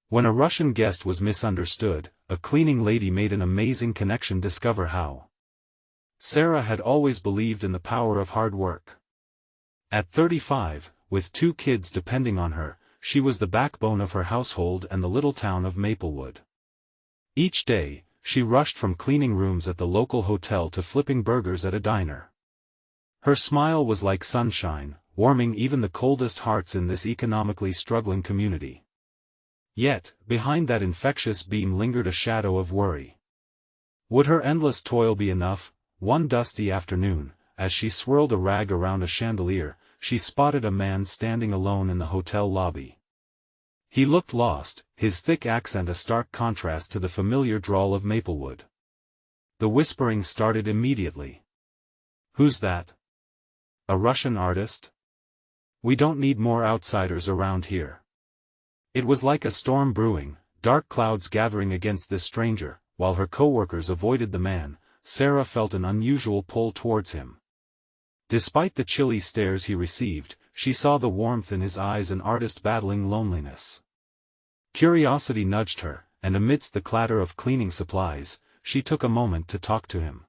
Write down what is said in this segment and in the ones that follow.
When a Russian guest was misunderstood, a cleaning lady made an amazing connection. Discover how. Sarah had always believed in the power of hard work. At 35, with 2 kids depending on her, she was the backbone of her household and the little town of Maplewood. Each day, she rushed from cleaning rooms at the local hotel to flipping burgers at a diner. Her smile was like sunshine, warming even the coldest hearts in this economically struggling community. Yet, behind that infectious beam lingered a shadow of worry. Would her endless toil be enough? One dusty afternoon, as she swirled a rag around a chandelier, she spotted a man standing alone in the hotel lobby. He looked lost, his thick accent a stark contrast to the familiar drawl of Maplewood. The whispering started immediately. "Who's that? A Russian artist? We don't need more outsiders around here." It was like a storm brewing, dark clouds gathering against this stranger. While her co-workers avoided the man, Sarah felt an unusual pull towards him. Despite the chilly stares he received, she saw the warmth in his eyes, an artist battling loneliness. Curiosity nudged her, and amidst the clatter of cleaning supplies, she took a moment to talk to him.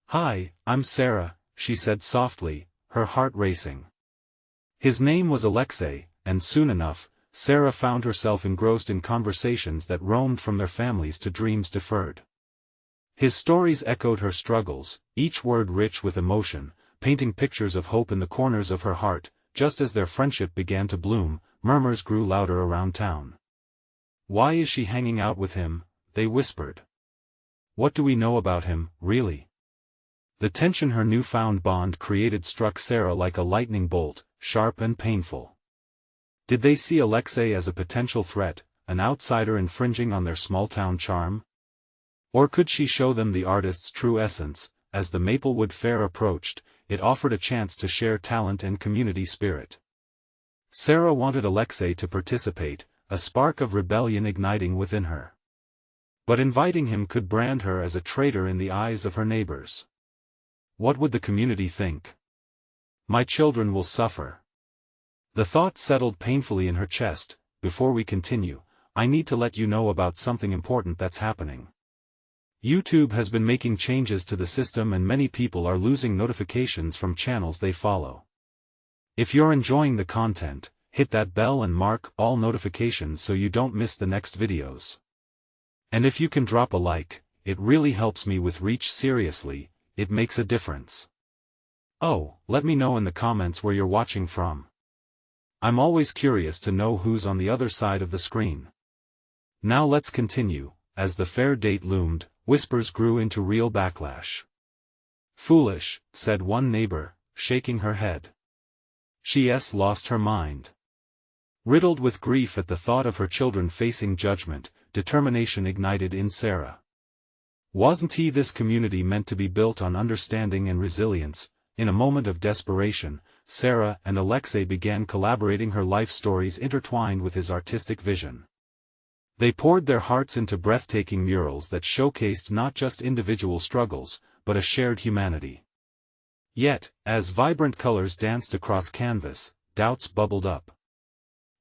"Hi, I'm Sarah," she said softly, her heart racing. His name was Alexei, and soon enough, Sarah found herself engrossed in conversations that roamed from their families to dreams deferred. His stories echoed her struggles, each word rich with emotion, painting pictures of hope in the corners of her heart. Just as their friendship began to bloom, murmurs grew louder around town. "Why is she hanging out with him?" they whispered. "What do we know about him, really?" The tension her newfound bond created struck Sarah like a lightning bolt, sharp and painful. Did they see Alexei as a potential threat, an outsider infringing on their small-town charm? Or could she show them the artist's true essence? As the Maplewood Fair approached, it offered a chance to share talent and community spirit. Sarah wanted Alexei to participate, a spark of rebellion igniting within her. But inviting him could brand her as a traitor in the eyes of her neighbors. What would the community think? "My children will suffer." The thought settled painfully in her chest. "Before we continue, I need to let you know about something important that's happening. YouTube has been making changes to the system and many people are losing notifications from channels they follow. If you're enjoying the content, hit that bell and mark all notifications so you don't miss the next videos. And if you can drop a like, it really helps me with reach. Seriously, it makes a difference. Oh, let me know in the comments where you're watching from. I'm always curious to know who's on the other side of the screen. Now let's continue. As the fair date loomed, whispers grew into real backlash. "Foolish," said one neighbor, shaking her head. "She's lost her mind." Riddled with grief at the thought of her children facing judgment, determination ignited in Sarah. Wasn't this community meant to be built on understanding and resilience? In a moment of desperation, Sarah and Alexei began collaborating, her life stories intertwined with his artistic vision. They poured their hearts into breathtaking murals that showcased not just individual struggles, but a shared humanity. Yet, as vibrant colors danced across canvas, doubts bubbled up.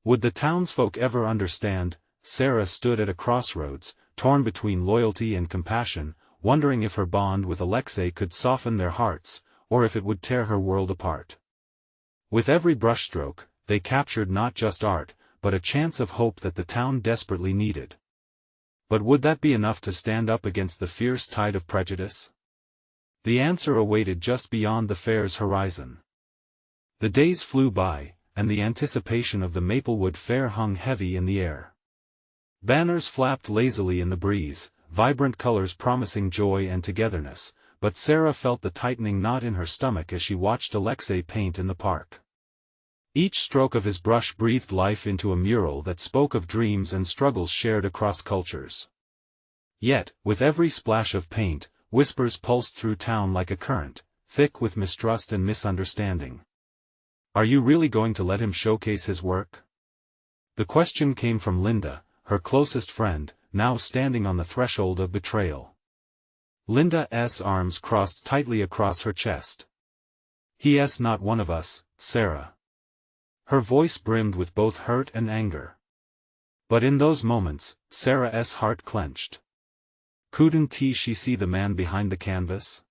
Would the townsfolk ever understand? Sarah stood at a crossroads, torn between loyalty and compassion, wondering if her bond with Alexei could soften their hearts, or if it would tear her world apart. With every brushstroke, they captured not just art, but a chance of hope that the town desperately needed. But would that be enough to stand up against the fierce tide of prejudice? The answer awaited just beyond the fair's horizon. The days flew by, and the anticipation of the Maplewood Fair hung heavy in the air. Banners flapped lazily in the breeze, vibrant colors promising joy and togetherness, but Sarah felt the tightening knot in her stomach as she watched Alexei paint in the park. Each stroke of his brush breathed life into a mural that spoke of dreams and struggles shared across cultures. Yet, with every splash of paint, whispers pulsed through town like a current, thick with mistrust and misunderstanding. "Are you really going to let him showcase his work?" The question came from Linda, her closest friend, now standing on the threshold of betrayal. Linda's arms crossed tightly across her chest. "He's not one of us, Sarah." Her voice brimmed with both hurt and anger. But in those moments, Sarah's heart clenched. Couldn't she see the man behind the canvas?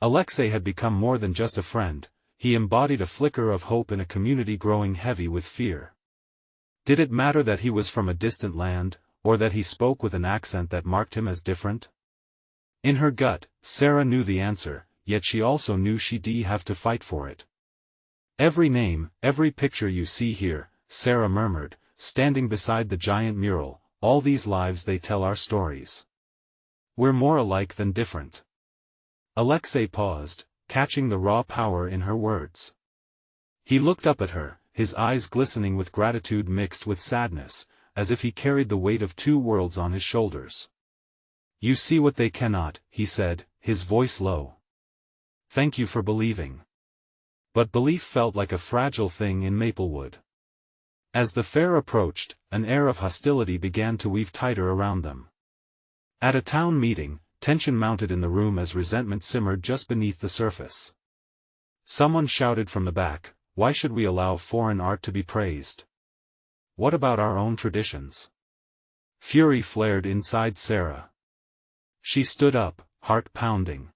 Alexei had become more than just a friend, he embodied a flicker of hope in a community growing heavy with fear. Did it matter that he was from a distant land, or that he spoke with an accent that marked him as different? In her gut, Sarah knew the answer, yet she also knew she'd have to fight for it. Every name, every picture you see here, Sarah murmured, standing beside the giant mural, all these lives they tell our stories. We're more alike than different. Alexei paused, catching the raw power in her words. He looked up at her, his eyes glistening with gratitude mixed with sadness, as if he carried the weight of two worlds on his shoulders. You see what they cannot, he said, his voice low. Thank you for believing. But belief felt like a fragile thing in Maplewood. As the fair approached, an air of hostility began to weave tighter around them. At a town meeting, tension mounted in the room as resentment simmered just beneath the surface. Someone shouted from the back, "Why should we allow foreign art to be praised? What about our own traditions?" Fury flared inside Sarah. She stood up, heart pounding.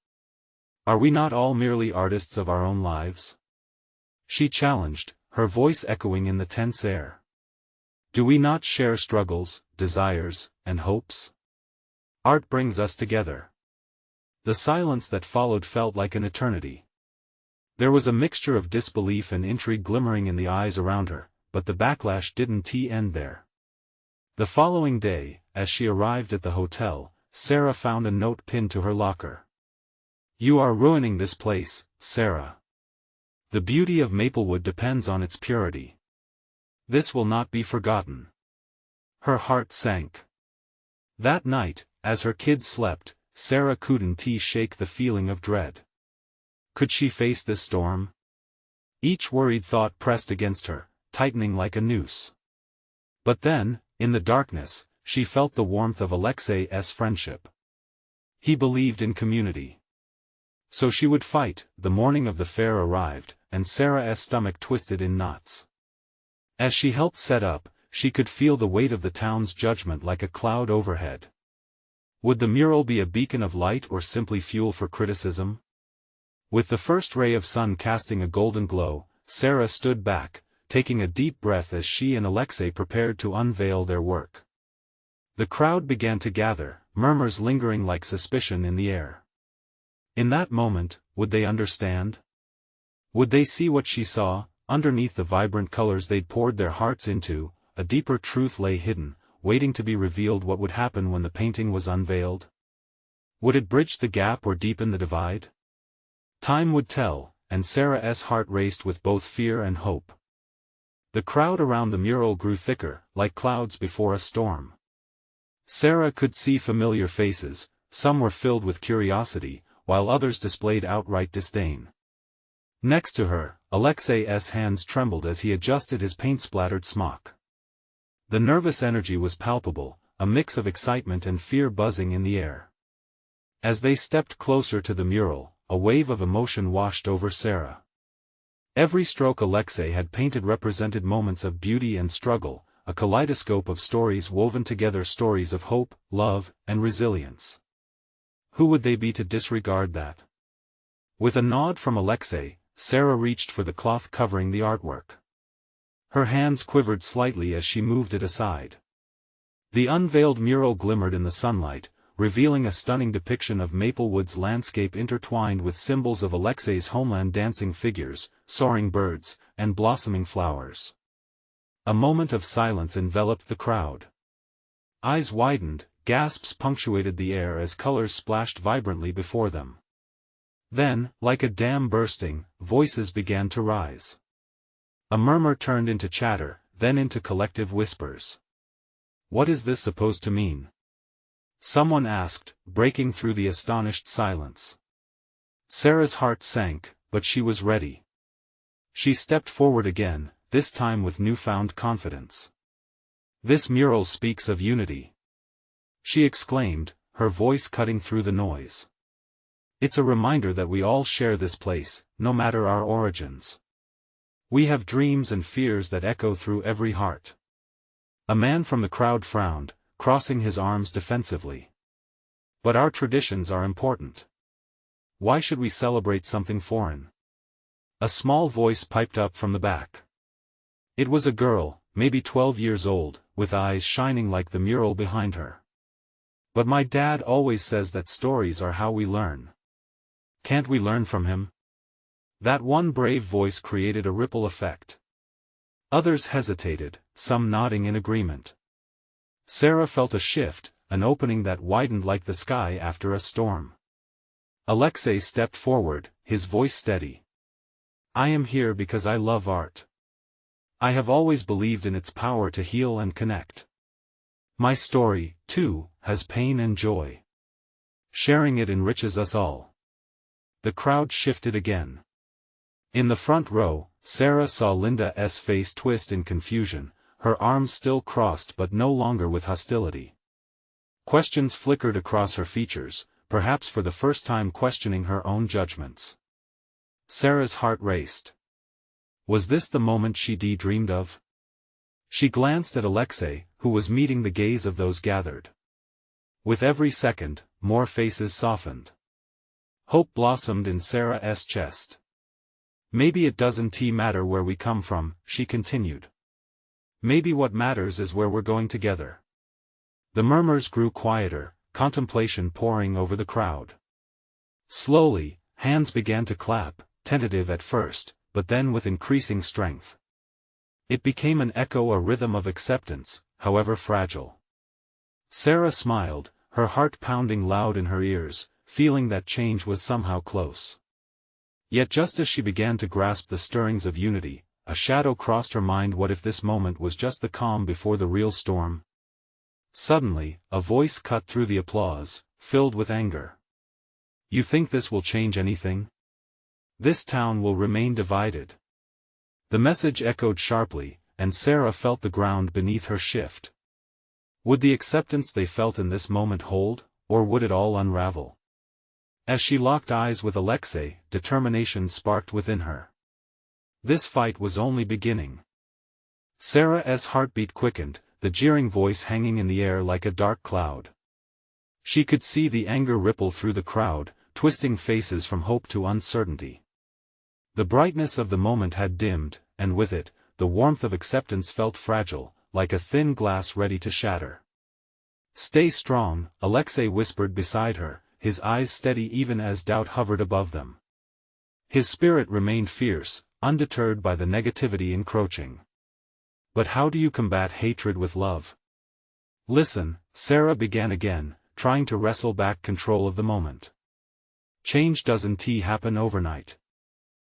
Are we not all merely artists of our own lives? She challenged, her voice echoing in the tense air. Do we not share struggles, desires, and hopes? Art brings us together. The silence that followed felt like an eternity. There was a mixture of disbelief and intrigue glimmering in the eyes around her, but the backlash didn't end there. The following day, as she arrived at the hotel, Sarah found a note pinned to her locker. You are ruining this place, Sarah. The beauty of Maplewood depends on its purity. This will not be forgotten. Her heart sank. That night, as her kids slept, Sarah couldn't shake the feeling of dread. Could she face this storm? Each worried thought pressed against her, tightening like a noose. But then, in the darkness, she felt the warmth of Alexei's friendship. He believed in community. So she would fight. The morning of the fair arrived, and Sarah's stomach twisted in knots. As she helped set up, she could feel the weight of the town's judgment like a cloud overhead. Would the mural be a beacon of light or simply fuel for criticism? With the first ray of sun casting a golden glow, Sarah stood back, taking a deep breath as she and Alexei prepared to unveil their work. The crowd began to gather, murmurs lingering like suspicion in the air. In that moment, would they understand? Would they see what she saw? Underneath the vibrant colors they'd poured their hearts into, a deeper truth lay hidden, waiting to be revealed. What would happen when the painting was unveiled? Would it bridge the gap or deepen the divide? Time would tell, and Sarah's heart raced with both fear and hope. The crowd around the mural grew thicker, like clouds before a storm. Sarah could see familiar faces, some were filled with curiosity, while others displayed outright disdain. Next to her, Alexei's hands trembled as he adjusted his paint-splattered smock. The nervous energy was palpable, a mix of excitement and fear buzzing in the air. As they stepped closer to the mural, a wave of emotion washed over Sarah. Every stroke Alexei had painted represented moments of beauty and struggle, a kaleidoscope of stories woven together, stories of hope, love, and resilience. Who would they be to disregard that? With a nod from Alexei, Sarah reached for the cloth covering the artwork. Her hands quivered slightly as she moved it aside. The unveiled mural glimmered in the sunlight, revealing a stunning depiction of Maplewood's landscape intertwined with symbols of Alexei's homeland: dancing figures, soaring birds, and blossoming flowers. A moment of silence enveloped the crowd. Eyes widened, gasps punctuated the air as colors splashed vibrantly before them. Then, like a dam bursting, voices began to rise. A murmur turned into chatter, then into collective whispers. What is this supposed to mean? Someone asked, breaking through the astonished silence. Sarah's heart sank, but she was ready. She stepped forward again, this time with newfound confidence. This mural speaks of unity, she exclaimed, her voice cutting through the noise. It's a reminder that we all share this place, no matter our origins. We have dreams and fears that echo through every heart. A man from the crowd frowned, crossing his arms defensively. But our traditions are important. Why should we celebrate something foreign? A small voice piped up from the back. It was a girl, maybe 12 years old, with eyes shining like the mural behind her. But my dad always says that stories are how we learn. Can't we learn from him? That one brave voice created a ripple effect. Others hesitated, some nodding in agreement. Sarah felt a shift, an opening that widened like the sky after a storm. Alexei stepped forward, his voice steady. I am here because I love art. I have always believed in its power to heal and connect. My story, too, has pain and joy. Sharing it enriches us all. The crowd shifted again. In the front row, Sarah saw Linda's face twist in confusion, her arms still crossed but no longer with hostility. Questions flickered across her features, perhaps for the first time questioning her own judgments. Sarah's heart raced. Was this the moment she dreamed of? She glanced at Alexei, who was meeting the gaze of those gathered. With every second, more faces softened. Hope blossomed in Sarah's chest. Maybe it doesn't matter where we come from, she continued. Maybe what matters is where we're going together. The murmurs grew quieter, contemplation pouring over the crowd. Slowly, hands began to clap, tentative at first, but then with increasing strength. It became an echo, a rhythm of acceptance, however fragile. Sarah smiled, her heart pounding loud in her ears, feeling that change was somehow close. Yet just as she began to grasp the stirrings of unity, a shadow crossed her mind. What if this moment was just the calm before the real storm? Suddenly, a voice cut through the applause, filled with anger. You think this will change anything? This town will remain divided. The message echoed sharply, and Sarah felt the ground beneath her shift. Would the acceptance they felt in this moment hold, or would it all unravel? As she locked eyes with Alexei, determination sparked within her. This fight was only beginning. Sarah's heartbeat quickened, the jeering voice hanging in the air like a dark cloud. She could see the anger ripple through the crowd, twisting faces from hope to uncertainty. The brightness of the moment had dimmed, and with it, the warmth of acceptance felt fragile, like a thin glass ready to shatter. Stay strong, Alexei whispered beside her, his eyes steady even as doubt hovered above them. His spirit remained fierce, undeterred by the negativity encroaching. But how do you combat hatred with love? Listen, Sarah began again, trying to wrestle back control of the moment. Change doesn't happen overnight.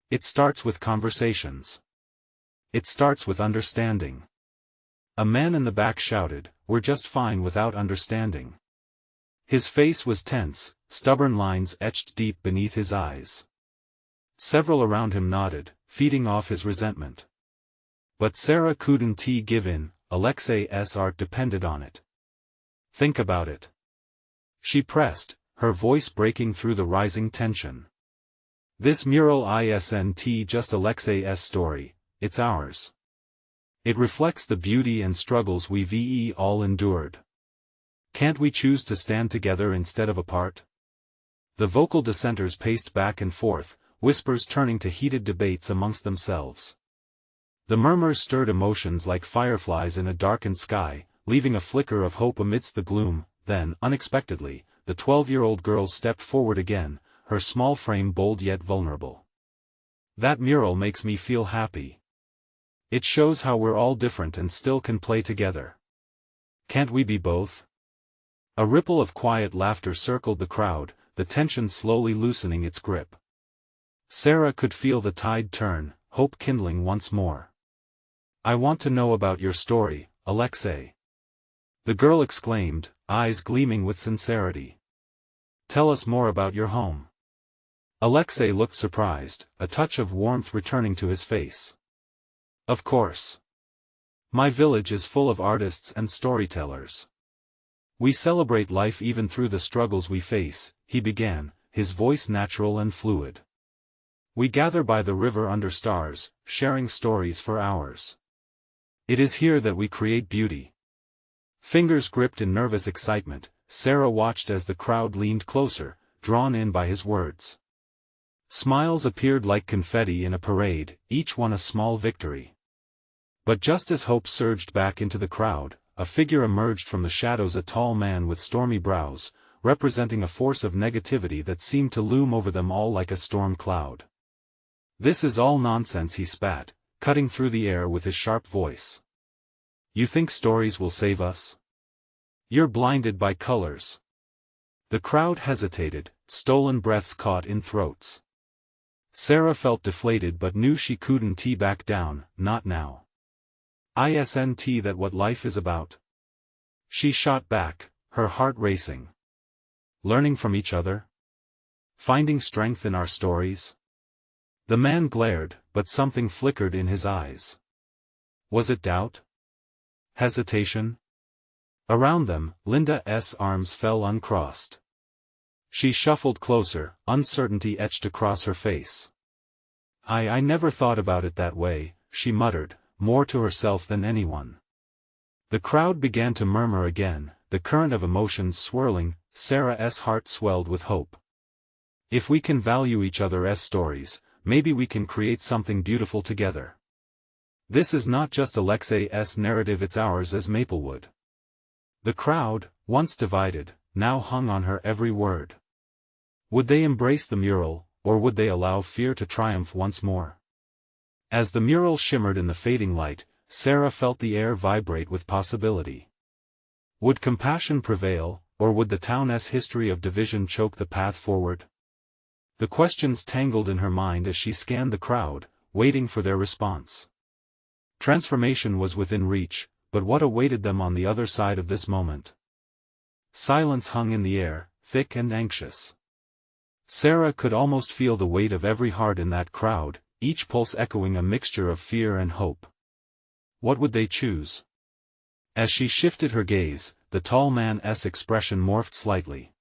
It starts with conversations. It starts with understanding. A man in the back shouted, "We're just fine without understanding." His face was tense, stubborn lines etched deep beneath his eyes. Several around him nodded, feeding off his resentment. But Sarah couldn't give in, Alexei's art depended on it. Think about it. She pressed, her voice breaking through the rising tension. This mural isn't just Alexei's story, it's ours. It reflects the beauty and struggles we've all endured. Can't we choose to stand together instead of apart? The vocal dissenters paced back and forth, whispers turning to heated debates amongst themselves. The murmurs stirred emotions like fireflies in a darkened sky, leaving a flicker of hope amidst the gloom. Then, unexpectedly, the 12-year-old girl stepped forward again, her small frame bold yet vulnerable. That mural makes me feel happy. It shows how we're all different and still can play together. Can't we be both? A ripple of quiet laughter circled the crowd, the tension slowly loosening its grip. Sarah could feel the tide turn, hope kindling once more. I want to know about your story, Alexei. The girl exclaimed, eyes gleaming with sincerity. Tell us more about your home. Alexei looked surprised, a touch of warmth returning to his face. Of course. My village is full of artists and storytellers. We celebrate life even through the struggles we face, he began, his voice natural and fluid. We gather by the river under stars, sharing stories for hours. It is here that we create beauty, Fingers gripped in nervous excitement, Sarah watched as the crowd leaned closer, drawn in by his words. Smiles appeared like confetti in a parade, each one a small victory. But just as hope surged back into the crowd, a figure emerged from the shadows, a tall man with stormy brows, representing a force of negativity that seemed to loom over them all like a storm cloud. "This is all nonsense," he spat, cutting through the air with his sharp voice. "You think stories will save us? You're blinded by colors." The crowd hesitated, stolen breaths caught in throats. Sarah felt deflated but knew she couldn't back down, not now. "Isn't that what life is about?" She shot back, her heart racing. "Learning from each other? Finding strength in our stories?" The man glared, but something flickered in his eyes. Was it doubt? Hesitation? Around them, Linda's arms fell uncrossed. She shuffled closer, uncertainty etched across her face. I never thought about it that way," she muttered, more to herself than anyone. The crowd began to murmur again, the current of emotions swirling. Sarah's heart swelled with hope. "If we can value each other's stories, maybe we can create something beautiful together. This is not just Alexei's narrative, it's ours as Maplewood." The crowd, once divided, now hung on her every word. Would they embrace the mural, or would they allow fear to triumph once more? As the mural shimmered in the fading light, Sarah felt the air vibrate with possibility. Would compassion prevail, or would the town's history of division choke the path forward? The questions tangled in her mind as she scanned the crowd, waiting for their response. Transformation was within reach, but what awaited them on the other side of this moment? Silence hung in the air, thick and anxious. Sarah could almost feel the weight of every heart in that crowd, each pulse echoing a mixture of fear and hope. What would they choose? As she shifted her gaze, the tall man's expression morphed slightly.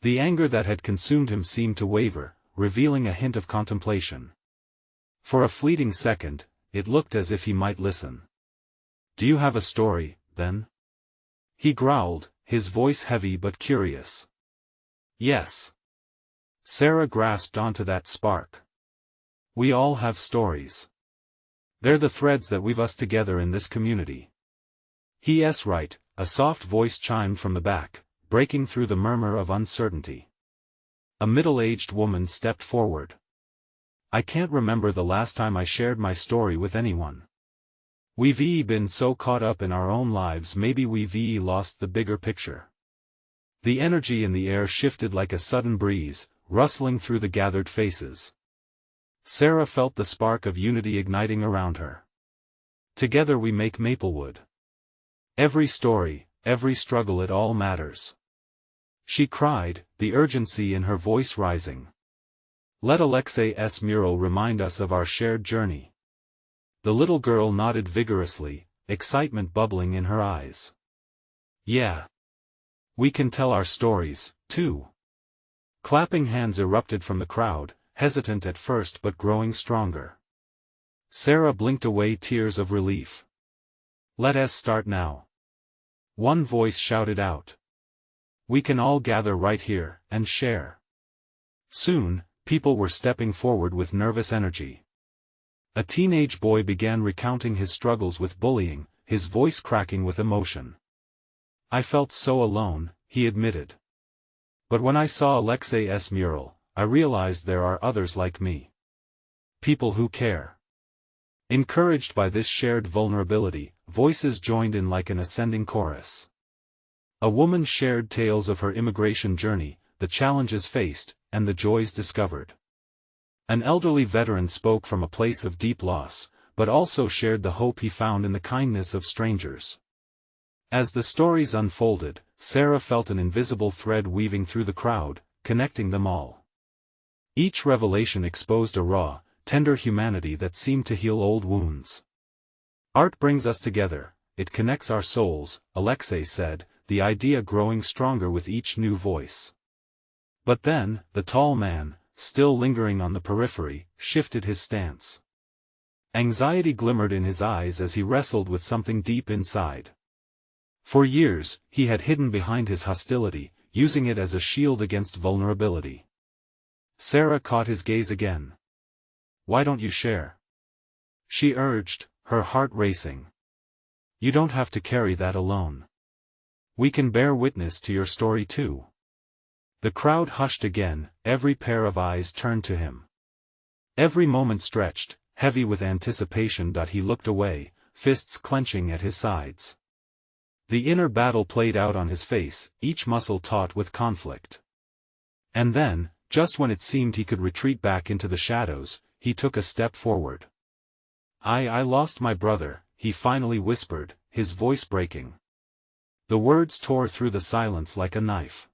The anger that had consumed him seemed to waver, revealing a hint of contemplation. For a fleeting second, it looked as if he might listen. "Do you have a story, then?" he growled, his voice heavy but curious. "Yes." Sarah grasped onto that spark. "We all have stories. They're the threads that weave us together in this community." "He's right," a soft voice chimed from the back, breaking through the murmur of uncertainty. A middle-aged woman stepped forward. "I can't remember the last time I shared my story with anyone. We've been so caught up in our own lives, maybe we've lost the bigger picture." The energy in the air shifted like a sudden breeze, rustling through the gathered faces. Sarah felt the spark of unity igniting around her. "Together we make Maplewood. Every story, every struggle, it all matters," she cried, the urgency in her voice rising. "Let Alexei's mural remind us of our shared journey." The little girl nodded vigorously, excitement bubbling in her eyes. "Yeah. We can tell our stories, too." Clapping hands erupted from the crowd, hesitant at first but growing stronger. Sarah blinked away tears of relief. "Let us start now." One voice shouted out. "We can all gather right here, and share." Soon, people were stepping forward with nervous energy. A teenage boy began recounting his struggles with bullying, his voice cracking with emotion. "I felt so alone," he admitted. "But when I saw Alexei's mural, I realized there are others like me. People who care." Encouraged by this shared vulnerability, voices joined in like an ascending chorus. A woman shared tales of her immigration journey, the challenges faced, and the joys discovered. An elderly veteran spoke from a place of deep loss, but also shared the hope he found in the kindness of strangers. As the stories unfolded, Sarah felt an invisible thread weaving through the crowd, connecting them all. Each revelation exposed a raw, tender humanity that seemed to heal old wounds. "Art brings us together, it connects our souls," Alexei said, the idea growing stronger with each new voice. But then, the tall man, still lingering on the periphery, shifted his stance. Anxiety glimmered in his eyes as he wrestled with something deep inside. For years, he had hidden behind his hostility, using it as a shield against vulnerability. Sarah caught his gaze again. "Why don't you share?" she urged, her heart racing. "You don't have to carry that alone. We can bear witness to your story too." The crowd hushed again, every pair of eyes turned to him. Every moment stretched, heavy with anticipation. He looked away, fists clenching at his sides. The inner battle played out on his face, each muscle taut with conflict. And then, just when it seemed he could retreat back into the shadows, he took a step forward. I lost my brother," he finally whispered, his voice breaking. The words tore through the silence like a knife.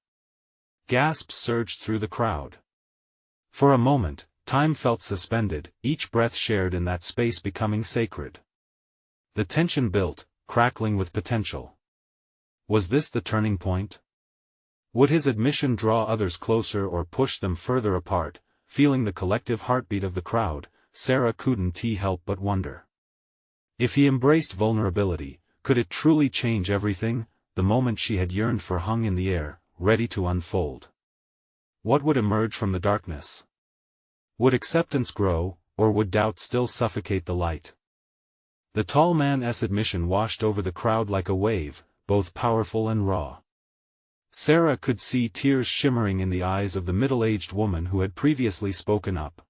Gasps surged through the crowd. For a moment, time felt suspended, each breath shared in that space becoming sacred. The tension built, crackling with potential. Was this the turning point? Would his admission draw others closer or push them further apart? Feeling the collective heartbeat of the crowd, Sarah couldn't help but wonder. If he embraced vulnerability, could it truly change everything? The moment she had yearned for hung in the air, ready to unfold. What would emerge from the darkness? Would acceptance grow, or would doubt still suffocate the light? The tall man's admission washed over the crowd like a wave, both powerful and raw. Sarah could see tears shimmering in the eyes of the middle-aged woman who had previously spoken up.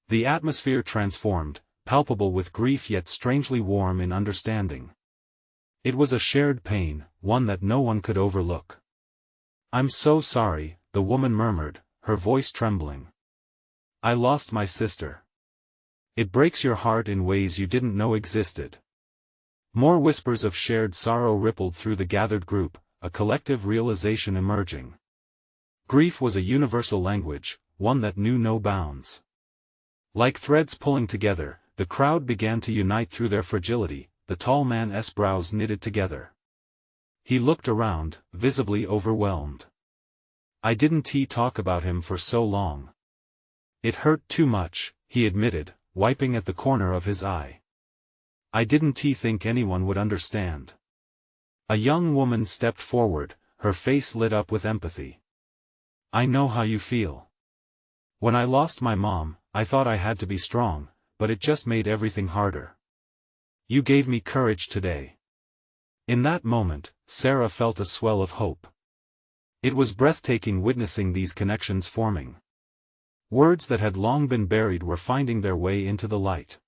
The atmosphere transformed, palpable with grief yet strangely warm in understanding. It was a shared pain, one that no one could overlook. "I'm so sorry," the woman murmured, her voice trembling. "I lost my sister. It breaks your heart in ways you didn't know existed." More whispers of shared sorrow rippled through the gathered group, a collective realization emerging. Grief was a universal language, one that knew no bounds. Like threads pulling together, the crowd began to unite through their fragility. The tall man's brows knitted together. He looked around, visibly overwhelmed. "I didn't talk about him for so long. It hurt too much," he admitted, wiping at the corner of his eye. "I didn't think anyone would understand." A young woman stepped forward, her face lit up with empathy. "I know how you feel. When I lost my mom, I thought I had to be strong, but it just made everything harder. You gave me courage today." In that moment, Sarah felt a swell of hope. It was breathtaking witnessing these connections forming. Words that had long been buried were finding their way into the light.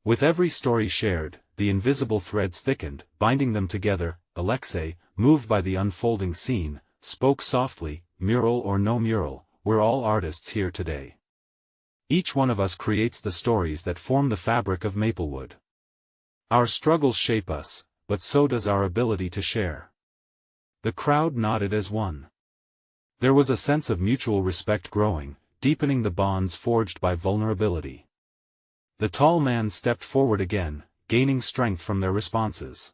With every story shared, the invisible threads thickened, binding them together. Alexei, moved by the unfolding scene, spoke softly, "Mural or no mural, we're all artists here today. Each one of us creates the stories that form the fabric of Maplewood. Our struggles shape us, but so does our ability to share." The crowd nodded as one. There was a sense of mutual respect growing, deepening the bonds forged by vulnerability. The tall man stepped forward again, gaining strength from their responses.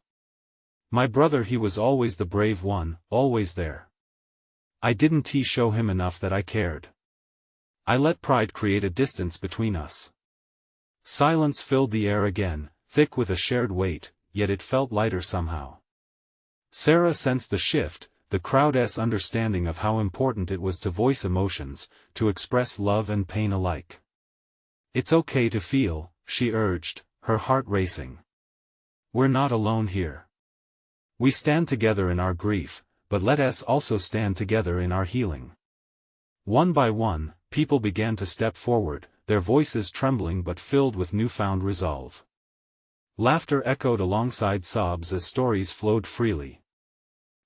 "My brother, he was always the brave one, always there. I didn't show him enough that I cared. I let pride create a distance between us." Silence filled the air again, thick with a shared weight, yet it felt lighter somehow. Sarah sensed the shift, the crowd's understanding of how important it was to voice emotions, to express love and pain alike. "It's okay to feel," she urged, her heart racing. "We're not alone here. We stand together in our grief, but let us also stand together in our healing." One by one, people began to step forward, their voices trembling but filled with newfound resolve. Laughter echoed alongside sobs as stories flowed freely.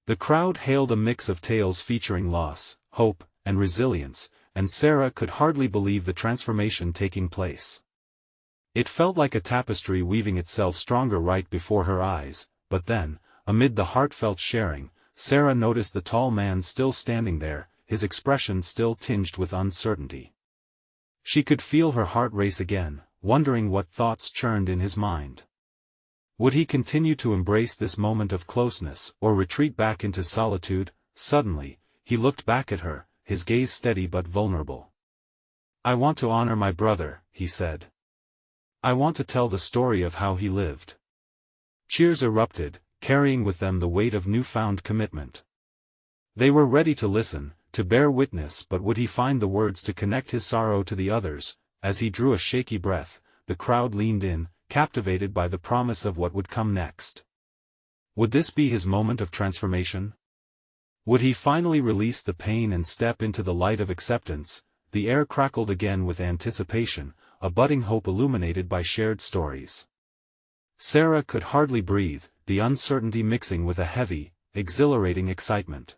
The crowd hailed a mix of tales featuring loss, hope, and resilience, and Sarah could hardly believe the transformation taking place. It felt like a tapestry weaving itself stronger right before her eyes, but then, amid the heartfelt sharing, Sarah noticed the tall man still standing there, his expression still tinged with uncertainty. She could feel her heart race again, wondering what thoughts churned in his mind. Would he continue to embrace this moment of closeness, or retreat back into solitude? Suddenly, he looked back at her, his gaze steady but vulnerable. "I want to honor my brother," he said. "I want to tell the story of how he lived." Cheers erupted, carrying with them the weight of newfound commitment. They were ready to listen, to bear witness, but would he find the words to connect his sorrow to the others? As he drew a shaky breath, the crowd leaned in, captivated by the promise of what would come next. Would this be his moment of transformation? Would he finally release the pain and step into the light of acceptance? The air crackled again with anticipation, a budding hope illuminated by shared stories. Sarah could hardly breathe, the uncertainty mixing with a heavy, exhilarating excitement.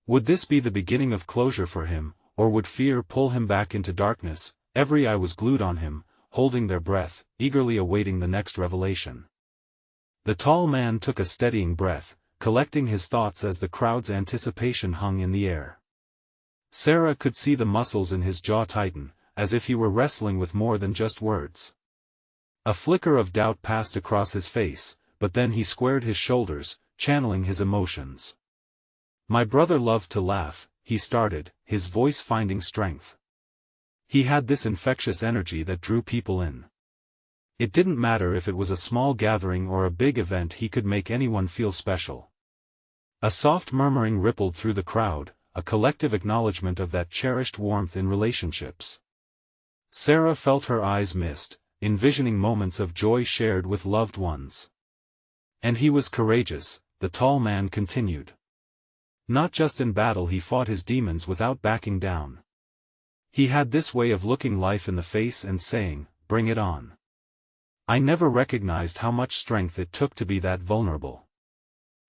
Would this be the beginning of closure for him, or would fear pull him back into darkness? Every eye was glued on him, holding their breath, eagerly awaiting the next revelation. The tall man took a steadying breath, collecting his thoughts as the crowd's anticipation hung in the air. Sarah could see the muscles in his jaw tighten, as if he were wrestling with more than just words. A flicker of doubt passed across his face, but then he squared his shoulders, channeling his emotions. "My brother loved to laugh," he started, his voice finding strength. He had this infectious energy that drew people in. It didn't matter if it was a small gathering or a big event, he could make anyone feel special. A soft murmuring rippled through the crowd, a collective acknowledgement of that cherished warmth in relationships. Sarah felt her eyes mist, envisioning moments of joy shared with loved ones. And he was courageous, the tall man continued. Not just in battle he fought his demons without backing down. He had this way of looking life in the face and saying, "Bring it on." I never recognized how much strength it took to be that vulnerable.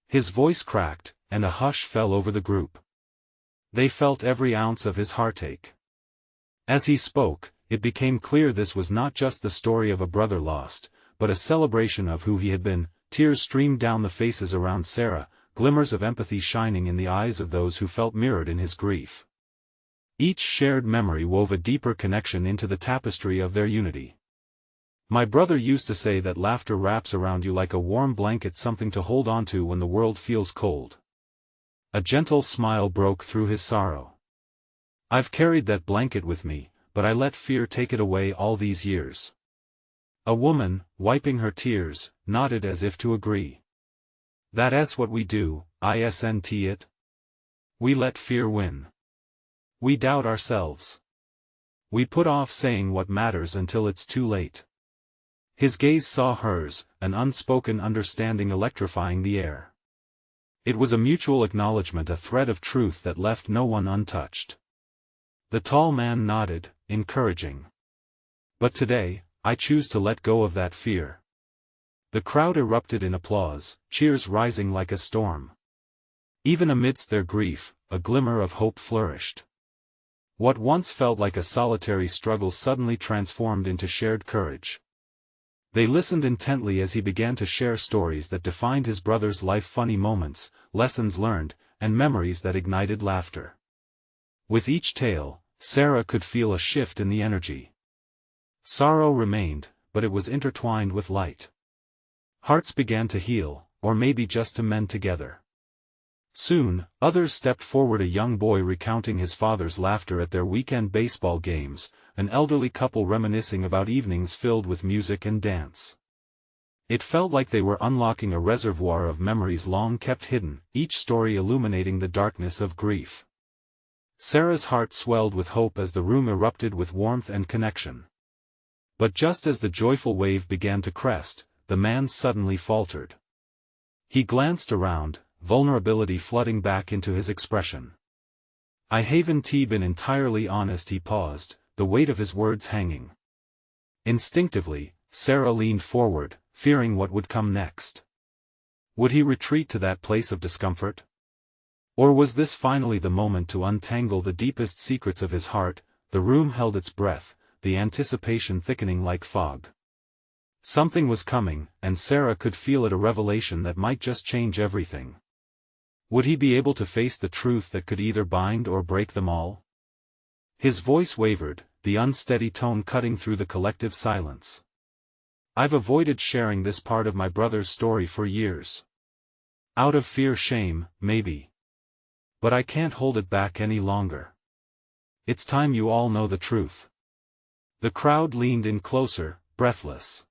His voice cracked, and a hush fell over the group. They felt every ounce of his heartache. As he spoke, it became clear this was not just the story of a brother lost, but a celebration of who he had been. Tears streamed down the faces around Sarah, glimmers of empathy shining in the eyes of those who felt mirrored in his grief. Each shared memory wove a deeper connection into the tapestry of their unity. "My brother used to say that laughter wraps around you like a warm blanket, something to hold on to when the world feels cold." A gentle smile broke through his sorrow. "I've carried that blanket with me, but I let fear take it away all these years." A woman, wiping her tears, nodded as if to agree. "That's what we do, isn't it? We let fear win. We doubt ourselves. We put off saying what matters until it's too late." His gaze saw hers, an unspoken understanding electrifying the air. It was a mutual acknowledgement, a thread of truth that left no one untouched. The tall man nodded, encouraging. "But today, I choose to let go of that fear." The crowd erupted in applause, cheers rising like a storm. Even amidst their grief, a glimmer of hope flourished. What once felt like a solitary struggle suddenly transformed into shared courage. They listened intently as he began to share stories that defined his brother's life, funny moments, lessons learned, and memories that ignited laughter. With each tale, Sarah could feel a shift in the energy. Sorrow remained, but it was intertwined with light. Hearts began to heal, or maybe just to mend together. Soon, others stepped forward, a young boy recounting his father's laughter at their weekend baseball games, an elderly couple reminiscing about evenings filled with music and dance. It felt like they were unlocking a reservoir of memories long kept hidden, each story illuminating the darkness of grief. Sarah's heart swelled with hope as the room erupted with warmth and connection. But just as the joyful wave began to crest, the man suddenly faltered. He glanced around, vulnerability flooding back into his expression. "I haven't been entirely honest," he paused, the weight of his words hanging. Instinctively, Sarah leaned forward, fearing what would come next. Would he retreat to that place of discomfort? Or was this finally the moment to untangle the deepest secrets of his heart? The room held its breath, the anticipation thickening like fog. Something was coming, and Sarah could feel it, a revelation that might just change everything. Would he be able to face the truth that could either bind or break them all? His voice wavered, the unsteady tone cutting through the collective silence. "I've avoided sharing this part of my brother's story for years. Out of fear, shame, maybe. But I can't hold it back any longer. It's time you all know the truth." The crowd leaned in closer, breathless.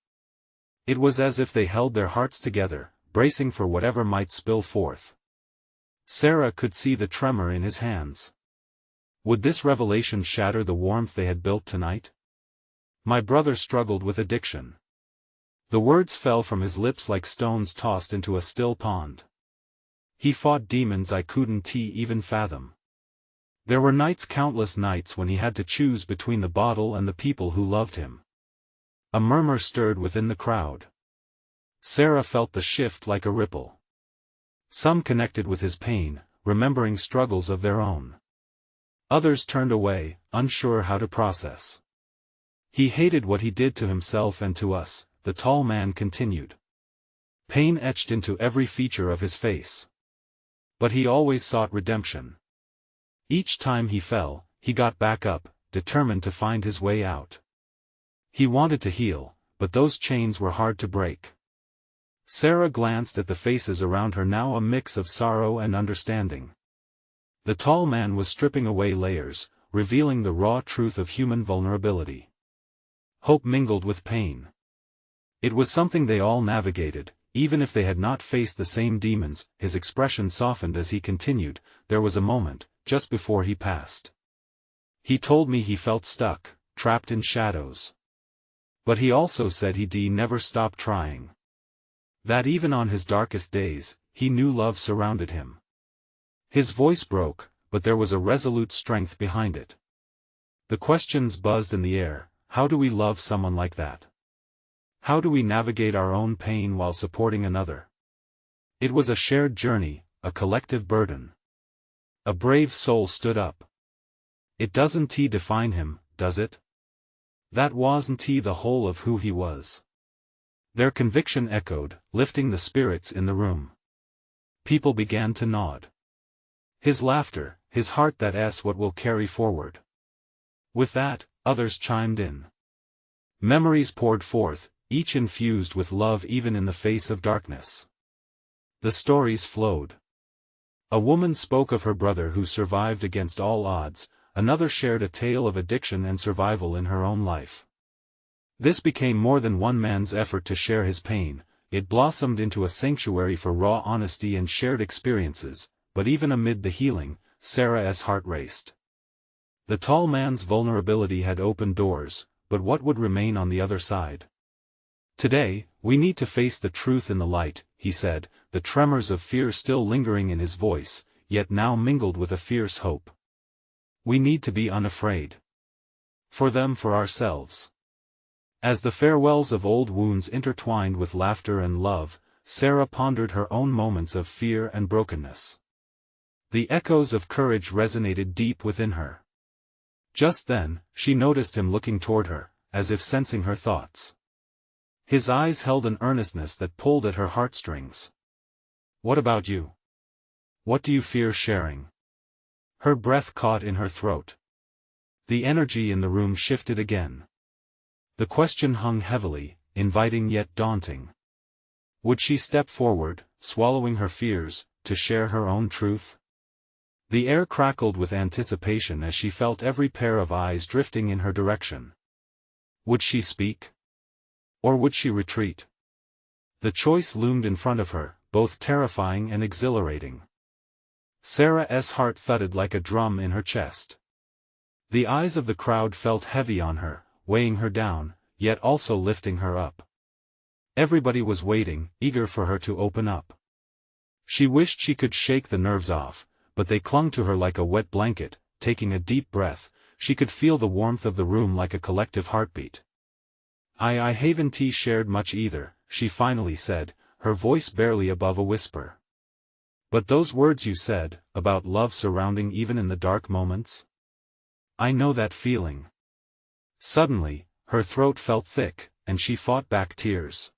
It was as if they held their hearts together, bracing for whatever might spill forth. Sarah could see the tremor in his hands. Would this revelation shatter the warmth they had built tonight? My brother struggled with addiction. The words fell from his lips like stones tossed into a still pond. He fought demons I couldn't even fathom. There were nights, countless nights, when he had to choose between the bottle and the people who loved him. A murmur stirred within the crowd. Sarah felt the shift like a ripple. Some connected with his pain, remembering struggles of their own. Others turned away, unsure how to process. He hated what he did to himself and to us, the tall man continued. Pain etched into every feature of his face. But he always sought redemption. Each time he fell, he got back up, determined to find his way out. He wanted to heal, but those chains were hard to break. Sarah glanced at the faces around her, now a mix of sorrow and understanding. The tall man was stripping away layers, revealing the raw truth of human vulnerability. Hope mingled with pain. It was something they all navigated, even if they had not faced the same demons. His expression softened as he continued. There was a moment, just before he passed. He told me he felt stuck, trapped in shadows. But he also said he'd never stop trying. That even on his darkest days, he knew love surrounded him. His voice broke, but there was a resolute strength behind it. The questions buzzed in the air. How do we love someone like that? How do we navigate our own pain while supporting another? It was a shared journey, a collective burden. A brave soul stood up. It doesn't define him, does it? That wasn't the whole of who he was. Their conviction echoed, lifting the spirits in the room. People began to nod. His laughter, his heart, that's what will carry forward. With that, others chimed in. Memories poured forth, each infused with love even in the face of darkness. The stories flowed. A woman spoke of her brother who survived against all odds, another shared a tale of addiction and survival in her own life. This became more than one man's effort to share his pain. It blossomed into a sanctuary for raw honesty and shared experiences, but even amid the healing, Sarah's heart raced. The tall man's vulnerability had opened doors, but what would remain on the other side? Today, we need to face the truth in the light, he said, the tremors of fear still lingering in his voice, yet now mingled with a fierce hope. We need to be unafraid. For them, for ourselves. As the farewells of old wounds intertwined with laughter and love, Sarah pondered her own moments of fear and brokenness. The echoes of courage resonated deep within her. Just then, she noticed him looking toward her, as if sensing her thoughts. His eyes held an earnestness that pulled at her heartstrings. What about you? What do you fear sharing? Her breath caught in her throat. The energy in the room shifted again. The question hung heavily, inviting yet daunting. Would she step forward, swallowing her fears, to share her own truth? The air crackled with anticipation as she felt every pair of eyes drifting in her direction. Would she speak? Or would she retreat? The choice loomed in front of her, both terrifying and exhilarating. Sarah's heart thudded like a drum in her chest. The eyes of the crowd felt heavy on her, weighing her down, yet also lifting her up. Everybody was waiting, eager for her to open up. She wished she could shake the nerves off, but they clung to her like a wet blanket. Taking a deep breath, she could feel the warmth of the room like a collective heartbeat. I haven't shared much either, she finally said, her voice barely above a whisper. But those words you said, about love surrounding even in the dark moments? I know that feeling. Suddenly, her throat felt thick, and she fought back tears.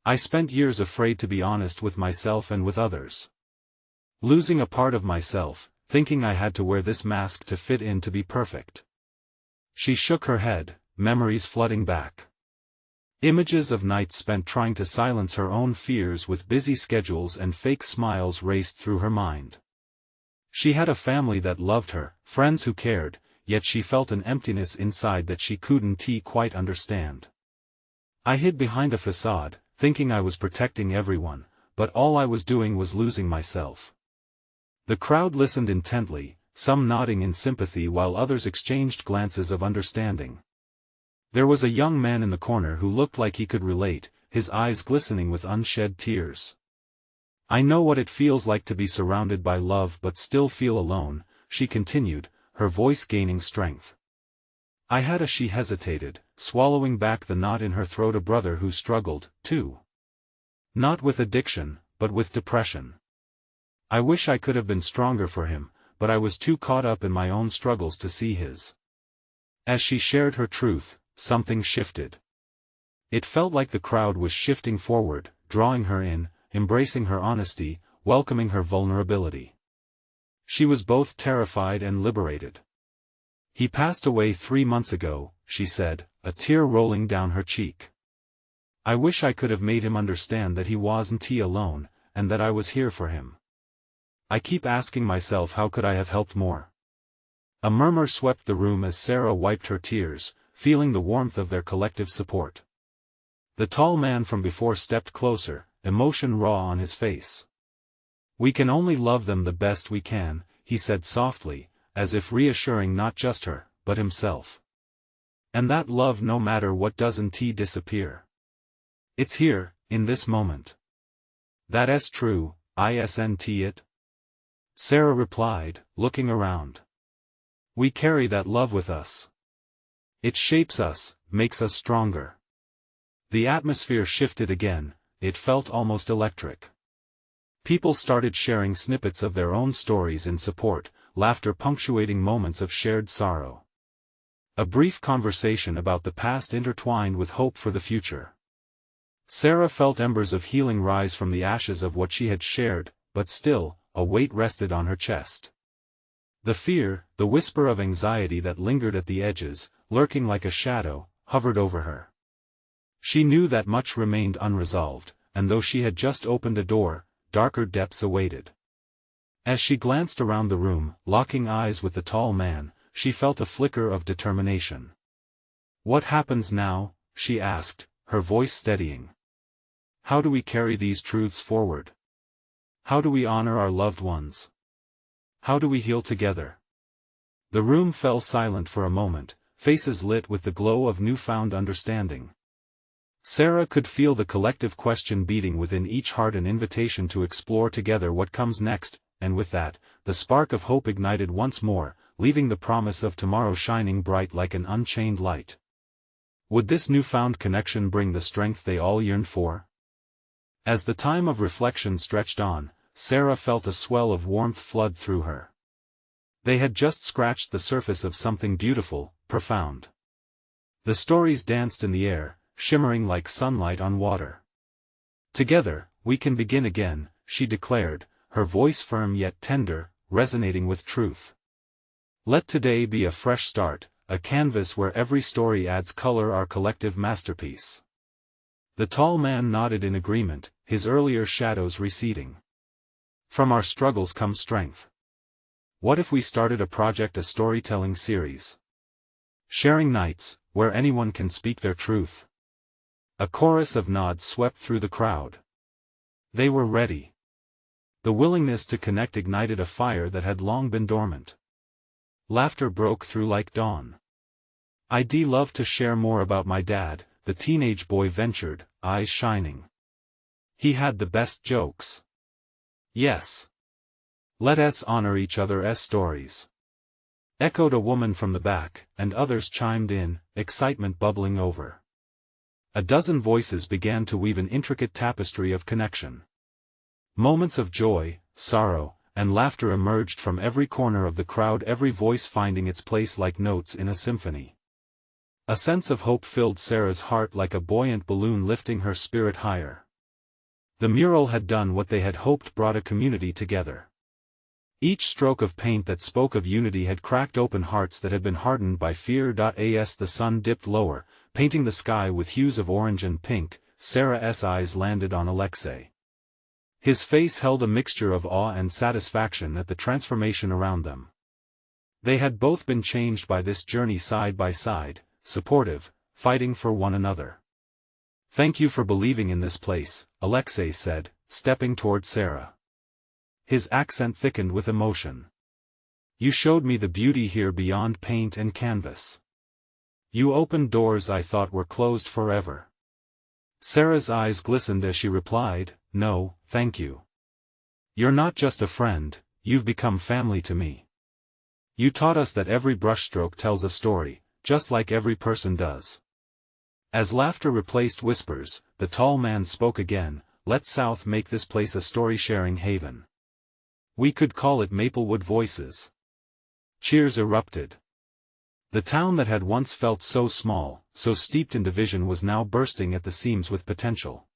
I spent years afraid to be honest with myself and with others. Losing a part of myself, thinking I had to wear this mask to fit in to be perfect. She shook her head, memories flooding back. Images of nights spent trying to silence her own fears with busy schedules and fake smiles raced through her mind. She had a family that loved her, friends who cared, yet she felt an emptiness inside that she couldn't quite understand. I hid behind a facade, thinking I was protecting everyone, but all I was doing was losing myself. The crowd listened intently, some nodding in sympathy while others exchanged glances of understanding. There was a young man in the corner who looked like he could relate, his eyes glistening with unshed tears. "I know what it feels like to be surrounded by love but still feel alone," she continued, her voice gaining strength. She hesitated, swallowing back the knot in her throat. "A brother who struggled, too. Not with addiction, but with depression. I wish I could have been stronger for him, but I was too caught up in my own struggles to see his." As she shared her truth, something shifted. It felt like the crowd was shifting forward, drawing her in, embracing her honesty, welcoming her vulnerability. She was both terrified and liberated. "He passed away 3 months ago," she said, a tear rolling down her cheek. "I wish I could have made him understand that he wasn't alone, and that I was here for him. I keep asking myself how could I have helped more." A murmur swept the room as Sarah wiped her tears, feeling the warmth of their collective support. The tall man from before stepped closer, emotion raw on his face. "We can only love them the best we can," he said softly, as if reassuring not just her, but himself. "And that love, no matter what, doesn't disappear. It's here, in this moment." "That's true, isn't it?" Sarah replied, looking around. "We carry that love with us. It shapes us, makes us stronger." The atmosphere shifted again, it felt almost electric. People started sharing snippets of their own stories in support, laughter punctuating moments of shared sorrow. A brief conversation about the past intertwined with hope for the future. Sarah felt embers of healing rise from the ashes of what she had shared, but still, a weight rested on her chest. The fear, the whisper of anxiety that lingered at the edges, lurking like a shadow, hovered over her. She knew that much remained unresolved, and though she had just opened a door, darker depths awaited. As she glanced around the room, locking eyes with the tall man, she felt a flicker of determination. "What happens now?" she asked, her voice steadying. "How do we carry these truths forward? How do we honor our loved ones? How do we heal together?" The room fell silent for a moment, faces lit with the glow of newfound understanding. Sarah could feel the collective question beating within each heart, an invitation to explore together what comes next, and with that, the spark of hope ignited once more, leaving the promise of tomorrow shining bright like an unchained light. Would this newfound connection bring the strength they all yearned for? As the time of reflection stretched on, Sarah felt a swell of warmth flood through her. They had just scratched the surface of something beautiful, profound. The stories danced in the air, shimmering like sunlight on water. "Together, we can begin again," she declared, her voice firm yet tender, resonating with truth. "Let today be a fresh start, a canvas where every story adds color, our collective masterpiece." The tall man nodded in agreement, his earlier shadows receding. "From our struggles comes strength. What if we started a project, a storytelling series? Sharing nights, where anyone can speak their truth." A chorus of nods swept through the crowd. They were ready. The willingness to connect ignited a fire that had long been dormant. Laughter broke through like dawn. "I'd love to share more about my dad," the teenage boy ventured, eyes shining. "He had the best jokes." "Yes. Let us honor each other's stories," echoed a woman from the back, and others chimed in, excitement bubbling over. A dozen voices began to weave an intricate tapestry of connection. Moments of joy, sorrow, and laughter emerged from every corner of the crowd, every voice finding its place like notes in a symphony. A sense of hope filled Sarah's heart like a buoyant balloon, lifting her spirit higher. The mural had done what they had hoped, brought a community together. Each stroke of paint that spoke of unity had cracked open hearts that had been hardened by fear. As the sun dipped lower, painting the sky with hues of orange and pink, Sarah's eyes landed on Alexei. His face held a mixture of awe and satisfaction at the transformation around them. They had both been changed by this journey, side by side, supportive, fighting for one another. "Thank you for believing in this place," Alexei said, stepping toward Sarah. His accent thickened with emotion. "You showed me the beauty here beyond paint and canvas. You opened doors I thought were closed forever." Sarah's eyes glistened as she replied, "No, thank you. You're not just a friend, you've become family to me. You taught us that every brushstroke tells a story, just like every person does." As laughter replaced whispers, the tall man spoke again, "Let South make this place a story-sharing haven. We could call it Maplewood Voices." Cheers erupted. The town that had once felt so small, so steeped in division was now bursting at the seams with potential.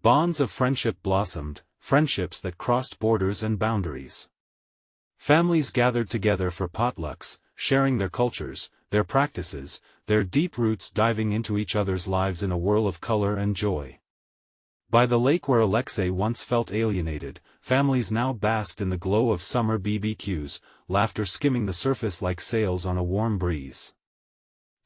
Bonds of friendship blossomed, friendships that crossed borders and boundaries. Families gathered together for potlucks, sharing their cultures, their practices, their deep roots diving into each other's lives in a whirl of color and joy. By the lake where Alexei once felt alienated, families now basked in the glow of summer BBQs, laughter skimming the surface like sails on a warm breeze.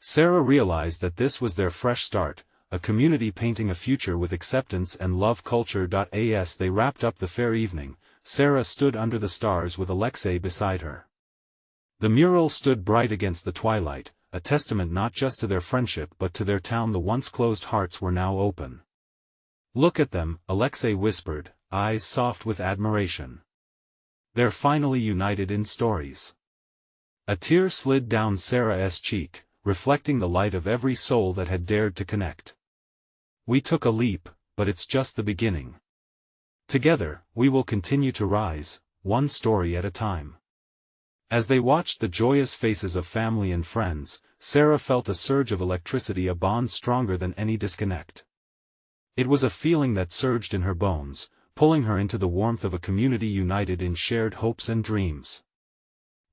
Sarah realized that this was their fresh start, a community painting a future with acceptance and love. As they wrapped up the fair evening, Sarah stood under the stars with Alexei beside her. The mural stood bright against the twilight, a testament not just to their friendship but to their town. The once closed hearts were now open. "Look at them," Alexei whispered, eyes soft with admiration. "They're finally united in stories." A tear slid down Sarah's cheek, reflecting the light of every soul that had dared to connect. "We took a leap, but it's just the beginning. Together, we will continue to rise, one story at a time." As they watched the joyous faces of family and friends, Sarah felt a surge of electricity, a bond stronger than any disconnect. It was a feeling that surged in her bones, pulling her into the warmth of a community united in shared hopes and dreams.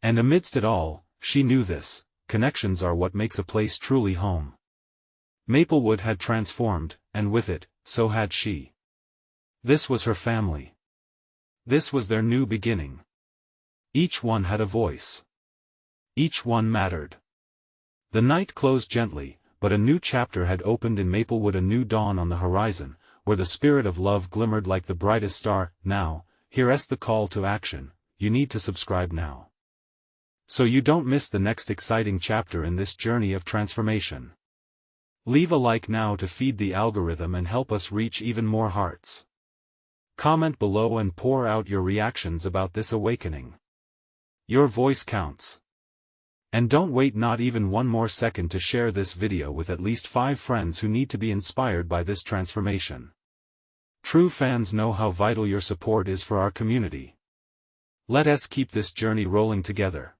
And amidst it all, she knew this: connections are what makes a place truly home. Maplewood had transformed, and with it, so had she. This was her family. This was their new beginning. Each one had a voice. Each one mattered. The night closed gently, but a new chapter had opened in Maplewood, a new dawn on the horizon, where the spirit of love glimmered like the brightest star. Now, here's the call to action: you need to subscribe now, so you don't miss the next exciting chapter in this journey of transformation. Leave a like now to feed the algorithm and help us reach even more hearts. Comment below and pour out your reactions about this awakening. Your voice counts. And don't wait not even one more second to share this video with at least 5 friends who need to be inspired by this transformation. True fans know how vital your support is for our community. Let us keep this journey rolling together.